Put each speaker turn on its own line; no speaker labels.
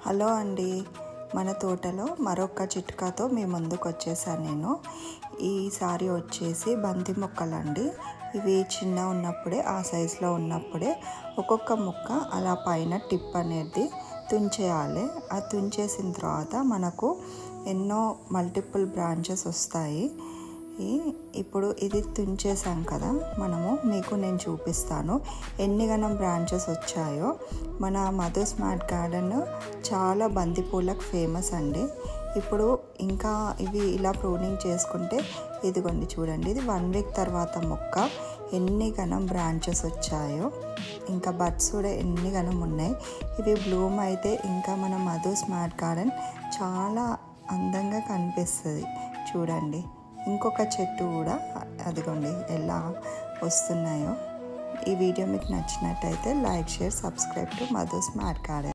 Hello అండి, మన తోటలో మరొక చిట్కాతో మీ ముందుకు వచ్చేసాను నేను. ఈసారి వచ్చేసి బంతి మొక్కలండి. ఇవి చిన్న ఉన్నప్పుడే ఆ సైజులో ఉన్నప్పుడే ఒక్కొక్క మొక్క అలా పైన టిప్ అనేది తుంచేయాలి. ఆ తుంచేసిన తర్వాత మనకు ఎన్నో మల్టిపుల్ బ్రాంచెస్ వస్తాయి. ఇప్పుడు ఇది తుంచేసాం కదా, మీకు నేను చూపిస్తాను ఎన్ని గణం బ్రాంచెస్ వచ్చాయో. మన మధు స్మార్ట్ గార్డెన్ చాలా బంతిపూలకు ఫేమస్ అండి. ఇప్పుడు ఇంకా ఇవి ఇలా ప్రూనింగ్ చేసుకుంటే ఇదిగోండి చూడండి, ఇది 1 వీక్ తర్వాత మొక్క ఎన్ని గణం బ్రాంచెస్ వచ్చాయో, ఇంకా బడ్స్ కూడా ఎన్ని గణం ఉన్నాయి. ఇవి బ్లూమ్ అయితే ఇంకా మన మధు స్మార్ట్ గార్డెన్ చాలా అందంగా కనిపిస్తుంది. చూడండి, ఇంకొక చెట్టు కూడా అదిగోండి ఎలా వస్తున్నాయో. ఈ వీడియో మీకు నచ్చినట్టయితే like, share, subscribe to Madhu smart garden.